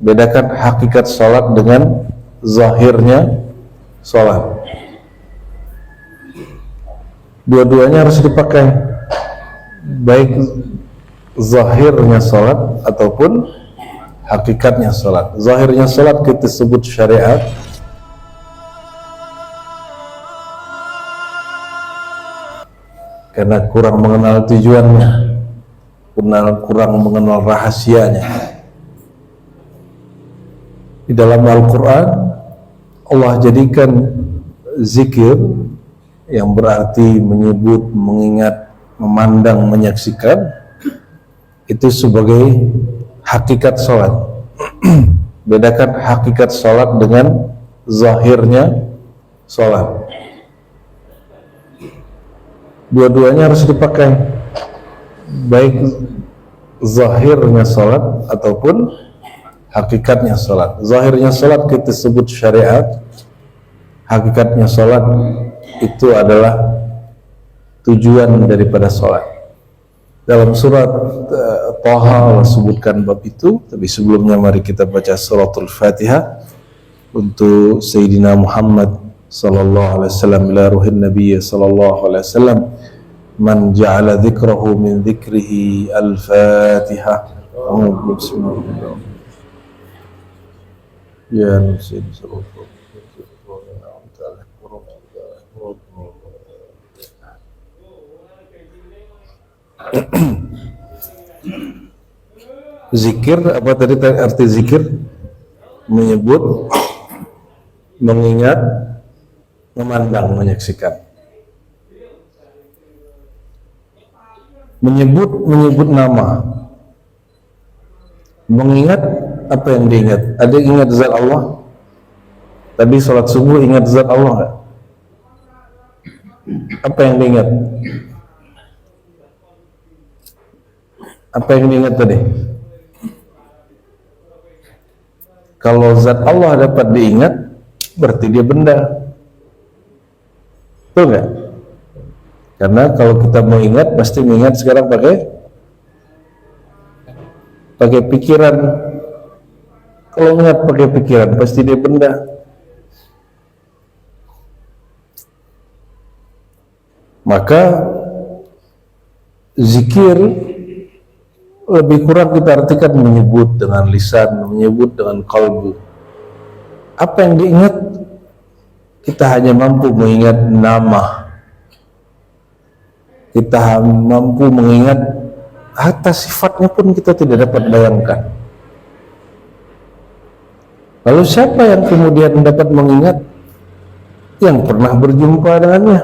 Bedakan hakikat sholat dengan zahirnya sholat. Dua-duanya harus dipakai, baik zahirnya sholat ataupun hakikatnya sholat. Zahirnya sholat kita sebut syariat, karena kurang mengenal tujuannya, kurang mengenal rahasianya. Di dalam Al-Quran Allah jadikan zikir yang berarti menyebut, mengingat, memandang, menyaksikan itu sebagai hakikat sholat. Bedakan hakikat sholat dengan zahirnya sholat. Dua-duanya harus dipakai, baik zahirnya sholat ataupun hakikatnya sholat. Zahirnya sholat kita sebut syariat, hakikatnya sholat itu adalah tujuan daripada sholat. Dalam surat Taha Allah sebutkan bab itu, tapi sebelumnya mari kita baca suratul Fatihah untuk Sayyidina Muhammad sallallahu alaihi wasallam, ila ruhin Nabi sallallahu alaihi wasallam, man ja'ala dzikrahu min dzikrihi al-Fatihah. Bismillahirrahmanirrahim. Ya Nabi sallallahu alaihi wasallam. Zikir, apa tadi arti zikir? Menyebut, mengingat, memandang, menyaksikan. Menyebut nama. Mengingat, apa yang diingat? Ada yang ingat zat Allah? Tadi sholat subuh ingat zat Allah nggak? Apa yang diingat? Apa yang diingat tadi? Kalau zat Allah dapat diingat, berarti dia benda. Betul nggak? Karena kalau kita mau ingat, pasti mengingat sekarang pakai pikiran. Kalau ingat pakai pikiran, pasti dia benda. Maka zikir lebih kurang kita artikan menyebut dengan lisan, menyebut dengan kalbu. Apa yang diingat? Kita hanya mampu mengingat nama. Kita mampu mengingat atas sifatnya pun kita tidak dapat bayangkan. Lalu siapa yang kemudian dapat mengingat? Yang pernah berjumpa dengannya.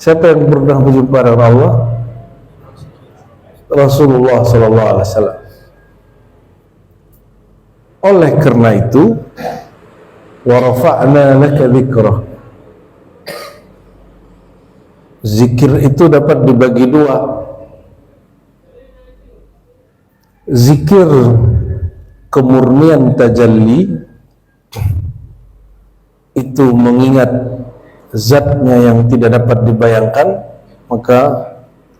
Siapa yang pernah berjumpa dengan Allah? Rasulullah sallallahu alaihi wasallam. Oleh karena itu, wa rafa'na laka dzikrah. Zikir itu dapat dibagi dua. Zikir kemurnian tajalli, itu mengingat zatnya yang tidak dapat dibayangkan, maka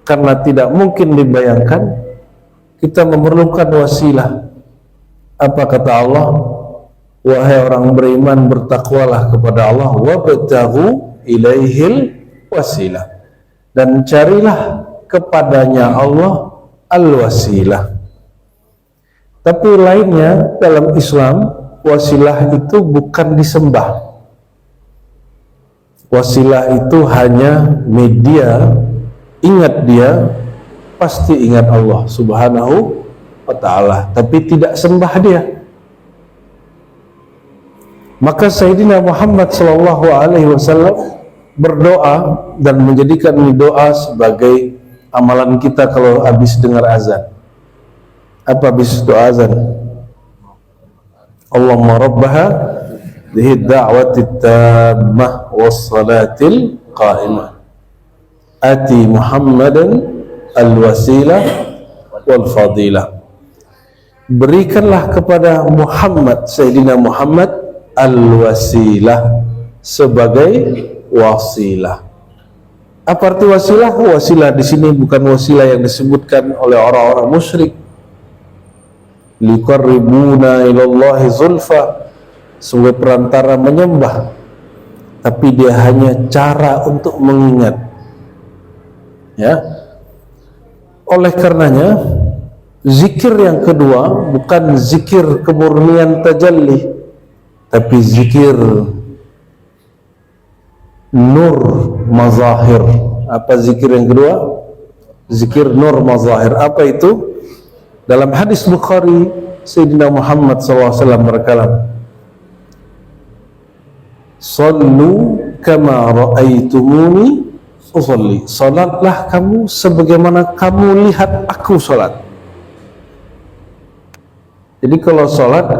karena tidak mungkin dibayangkan, kita memerlukan wasilah. Apa kata Allah? Wahai orang beriman, bertakwalah kepada Allah, wabtaghu ilaihil wasilah, dan carilah kepadanya Allah al-wasilah. Tapi lainnya dalam Islam, wasilah itu bukan disembah. Wasilah itu hanya media. Ingat dia, pasti ingat Allah subhanahu wa ta'ala, tapi tidak sembah dia. Maka Sayyidina Muhammad sallallahu alaihi wasallam berdoa dan menjadikan doa sebagai amalan kita kalau habis dengar azan. Apa habis doa azan? Allahumma rabbaha bihi da'wati tammah wassalatil qa'imah ati Muhammadan al-wasilah wal fadilah. Berikanlah kepada Muhammad, Sayyidina Muhammad, al-wasilah, sebagai wasilah. Apa arti wasilah? Wasilah di sini bukan wasilah yang disebutkan oleh orang-orang musyrik. liqarribuna ilallahi zulfa, sebagai perantara menyembah, tapi dia hanya cara untuk mengingat. Ya, oleh karenanya zikir yang kedua bukan zikir kemurnian tajalli, tapi zikir nur mazahir. Apa zikir yang kedua? Zikir nur mazahir. Apa itu? Dalam hadis Bukhari, Sayyidina Muhammad SAW berkata, "Sallu kama ra'aitumuni usalli." Salatlah kamu sebagaimana kamu lihat aku salat. Jadi kalau salat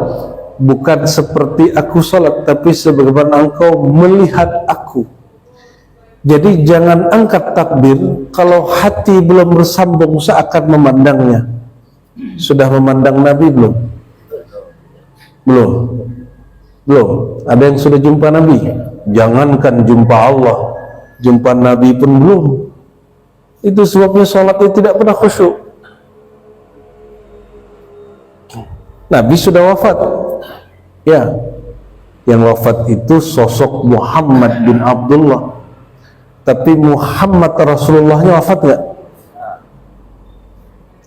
bukan seperti aku salat, tapi sebagaimana engkau melihat aku. Jadi jangan angkat takbir kalau hati belum bersambung seakan memandangnya. Sudah memandang Nabi belum? Belum. Belum. Ada yang sudah jumpa Nabi? Jangankan jumpa Allah, jumpa Nabi pun belum. Itu sebabnya sholat itu tidak pernah khusyuk. Nabi sudah wafat. Ya, yang wafat itu sosok Muhammad bin Abdullah. Tapi Muhammad Rasulullahnya wafat nggak?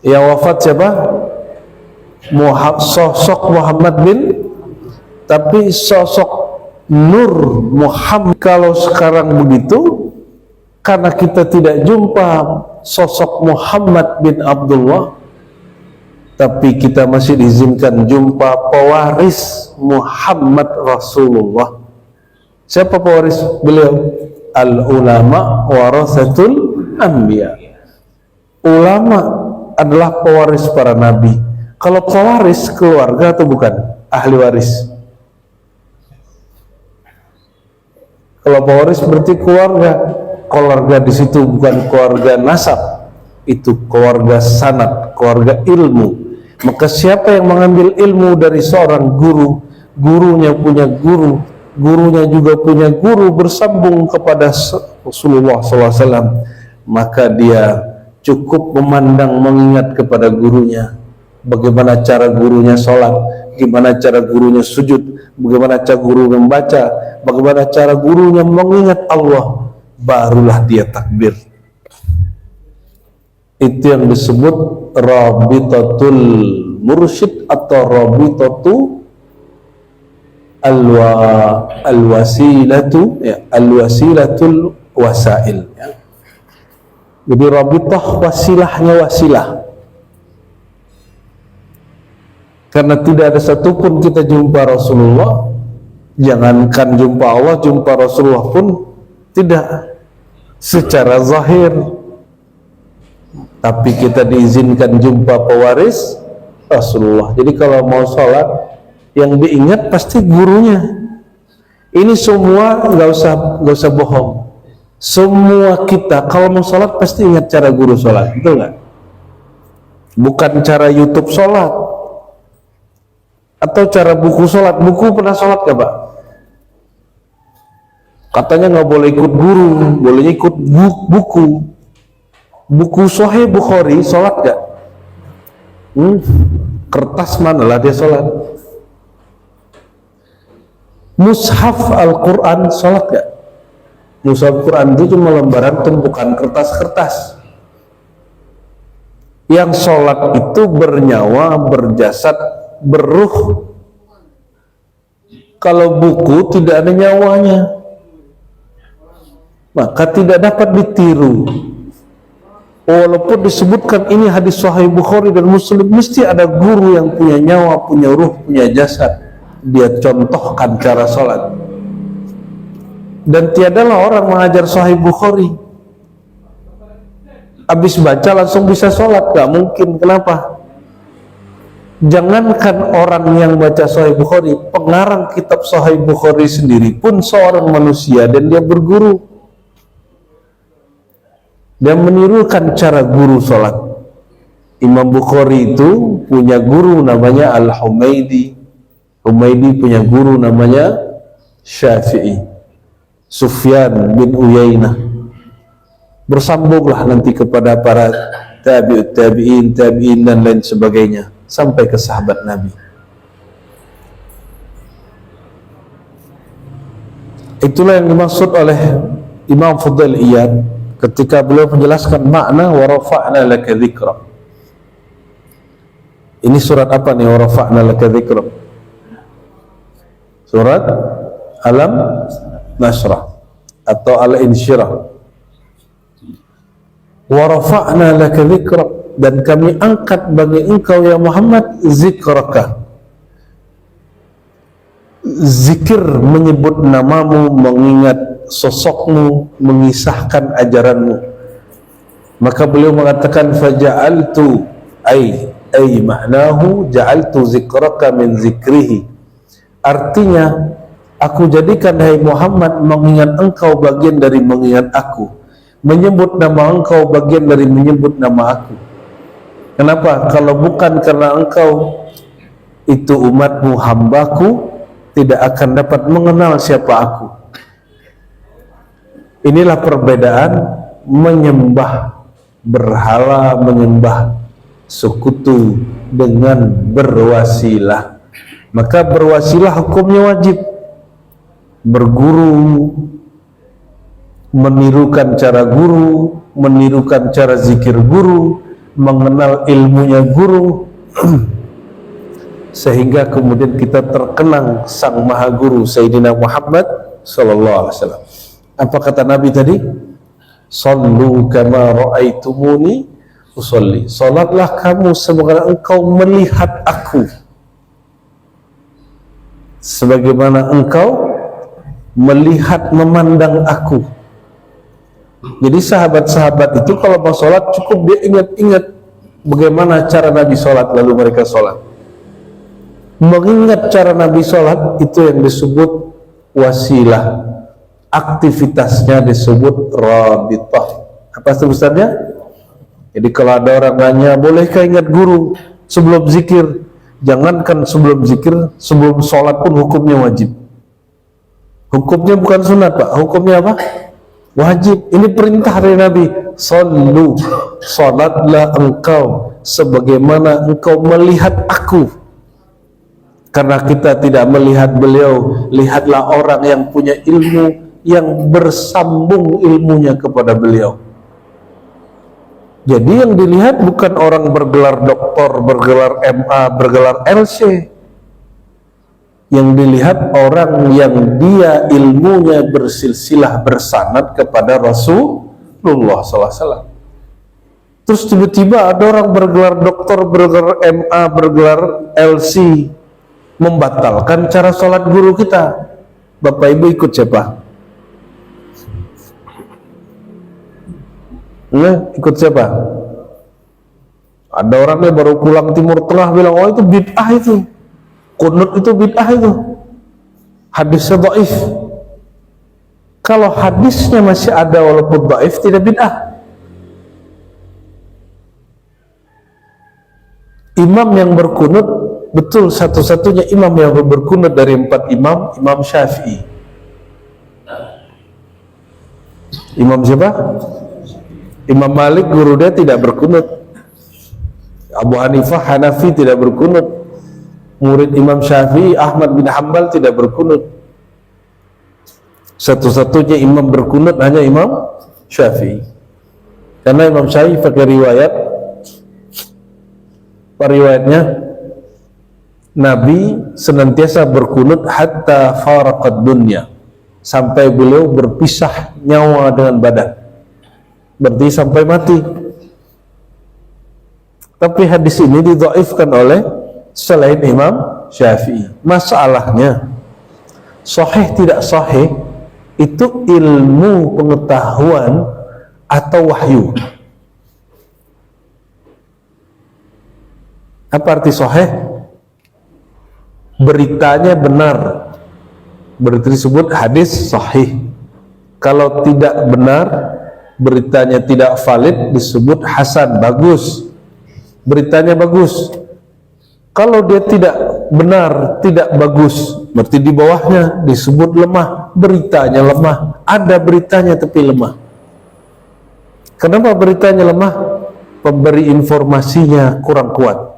Yang wafat siapa? Sosok Muhammad bin, tapi sosok Nur Muhammad. Kalau sekarang begitu, karena kita tidak jumpa sosok Muhammad bin Abdullah, tapi kita masih diizinkan jumpa pewaris Muhammad Rasulullah. Siapa pewaris beliau? Al-ulama warasatul anbiya. Ulama adalah pewaris para nabi. Kalau pewaris keluarga atau bukan? Ahli waris. Kalau pewaris berarti keluarga. Keluarga di situ bukan keluarga nasab, itu keluarga sanad, keluarga ilmu. Maka siapa yang mengambil ilmu dari seorang guru, gurunya punya guru, gurunya juga punya guru, bersambung kepada Rasulullah SAW, maka dia cukup memandang, mengingat kepada gurunya. Bagaimana cara gurunya sholat, bagaimana cara gurunya sujud, bagaimana cara guru membaca, bagaimana cara gurunya mengingat Allah, barulah dia takbir. Itu yang disebut rabitatul mursyid atau rabitatu al-wasilatu, ya, al-wasilatul wasail, ya. Jadi rabitah wasilahnya wasilah. Karena tidak ada satupun kita jumpa Rasulullah, jangankan jumpa Allah, jumpa Rasulullah pun tidak secara zahir. Tapi kita diizinkan jumpa pewaris Rasulullah. Jadi kalau mau sholat, yang diingat pasti gurunya. Ini semua nggak usah bohong. Semua kita kalau mau sholat pasti ingat cara guru sholat, betul nggak? Bukan cara YouTube sholat atau cara buku sholat. Buku pernah sholat gak, Pak? Katanya nggak boleh ikut guru, boleh ikut buku. Buku Sahih Bukhari sholat gak? Kertas mana lah dia sholat? Mushaf Al-Quran sholat gak? Mushaf Al-Quran itu cuma lembaran tumpukan kertas-kertas. Yang sholat itu bernyawa, berjasad, berruh. Kalau buku tidak ada nyawanya, maka tidak dapat ditiru. Walaupun disebutkan ini hadis Sahih Bukhari dan Muslim, mesti ada guru yang punya nyawa, punya ruh, punya jasad. Dia contohkan cara sholat. Dan tiadalah orang mengajar Sahih Bukhari habis baca langsung bisa sholat, gak mungkin. Kenapa? Jangankan orang yang baca Sahih Bukhari, pengarang kitab Sahih Bukhari sendiri pun seorang manusia dan dia berguru. Dia menirukan cara guru sholat. Imam Bukhari itu punya guru namanya Al-Humaydi. Humaydi punya guru namanya Syafi'i. Sufyan bin Uyainah. Bersambunglah nanti kepada para tabi'in dan lain sebagainya. sampai ke sahabat Nabi. Itulah yang dimaksud oleh Imam Fudail Iyad ketika beliau menjelaskan makna wa rafa'na laka dzikra. Ini surat apa nih wa rafa'na laka dzikra? Surat Alam Nasrah atau Al-Insyirah. Wa rafa'na laka dzikra, dan kami angkat bagi engkau ya Muhammad zikraka. Zikir menyebut namamu, mengingat sosokmu, mengisahkan ajaranmu. Maka beliau mengatakan faja'altu ay maknahu ja'altu zikraka min zikrihi. Artinya aku jadikan hai Muhammad mengingat engkau bagian dari mengingat aku, menyebut nama engkau bagian dari menyebut nama aku. Kenapa? Kalau bukan karena engkau itu umatmu, hambaku, tidak akan dapat mengenal siapa aku. Inilah perbedaan menyembah berhala, menyembah sekutu dengan berwasilah. Maka berwasilah hukumnya wajib. Berguru, menirukan cara guru, menirukan cara zikir guru, mengenal ilmunya guru, sehingga kemudian kita terkenang sang maha guru Sayyidina Muhammad sallallahu alaihi wasallam. Apa kata Nabi tadi? Sallu kama ra'aitumuni usolli. Salatlah kamu sebagaimana engkau melihat aku, sebagaimana engkau melihat memandang aku. Jadi sahabat-sahabat itu kalau mau sholat cukup dia ingat-ingat bagaimana cara Nabi sholat, lalu mereka sholat. Mengingat cara Nabi sholat itu yang disebut wasilah, aktivitasnya disebut rabitah. Apa sebutannya? Jadi kalau ada orang nanya, bolehkah ingat guru sebelum zikir? Jangankan sebelum zikir, sebelum sholat pun hukumnya wajib. Hukumnya bukan sunat Pak, hukumnya apa? Wajib. Ini perintah dari Nabi. Sallu, sholatlah engkau sebagaimana engkau melihat aku. Karena kita tidak melihat beliau, lihatlah orang yang punya ilmu, yang bersambung ilmunya kepada beliau. Jadi yang dilihat bukan orang bergelar doktor, bergelar MA, bergelar LC. Yang dilihat orang yang dia ilmunya bersilsilah bersanad kepada Rasulullah SAW. Terus tiba-tiba ada orang bergelar doktor, bergelar MA, bergelar LC, membatalkan cara sholat guru kita. Bapak Ibu ikut siapa? Ikut siapa? Ada orangnya baru pulang Timur Tengah bilang, oh itu bid'ah itu, kunut itu bid'ah itu, hadisnya dhaif. Kalau hadisnya masih ada walaupun dhaif, tidak bid'ah. Imam yang berkunut, betul satu-satunya imam yang berkunut dari 4 imam, Imam Syafi'i. Imam siapa? Imam Malik guru dia tidak berkunut. Abu Hanifah Hanafi tidak berkunut. Murid Imam Syafi'i Ahmad bin Hanbal tidak berkunut. Satu-satunya imam berkunut hanya Imam Syafi'i. Karena Imam Syafi'i pakai riwayat, riwayatnya Nabi senantiasa berkunut hatta faraqad dunya, sampai beliau berpisah nyawa dengan badan, berarti sampai mati. Tapi hadis ini didhaifkan oleh selain Imam Syafi'i. Masalahnya sahih tidak sahih itu ilmu pengetahuan atau wahyu. Apa arti sahih? Beritanya benar, berarti disebut hadis sahih. Kalau tidak benar, beritanya tidak valid, disebut hasan, bagus. Beritanya bagus. Kalau dia tidak benar, tidak bagus, berarti di bawahnya disebut lemah, beritanya lemah. Ada beritanya tapi lemah. Kenapa beritanya lemah? Pemberi informasinya kurang kuat.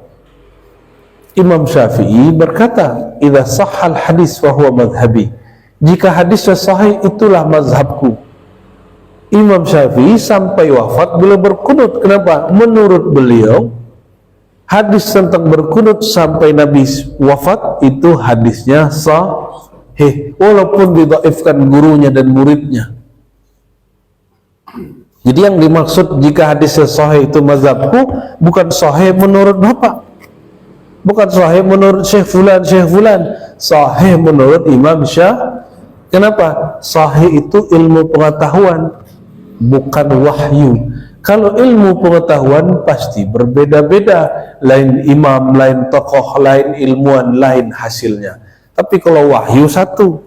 Imam Syafi'i berkata, "Idza sahhal hadis fa huwa madhhabi." Jika hadisnya sahih, itulah mazhabku. Imam Syafi'i sampai wafat beliau berkunut. Kenapa? Menurut beliau, hadis tentang berkunut sampai Nabi wafat itu hadisnya sahih, walaupun didhaifkan gurunya dan muridnya. Jadi yang dimaksud jika hadisnya sahih itu mazhabku, bukan sahih menurut Bapak, bukan sahih menurut Syekh Fulan, sahih menurut Imam Syafi'i. Kenapa? Sahih itu ilmu pengetahuan, bukan wahyu. Kalau ilmu pengetahuan pasti berbeda-beda, lain imam, lain tokoh, lain ilmuwan, lain hasilnya. Tapi kalau wahyu satu.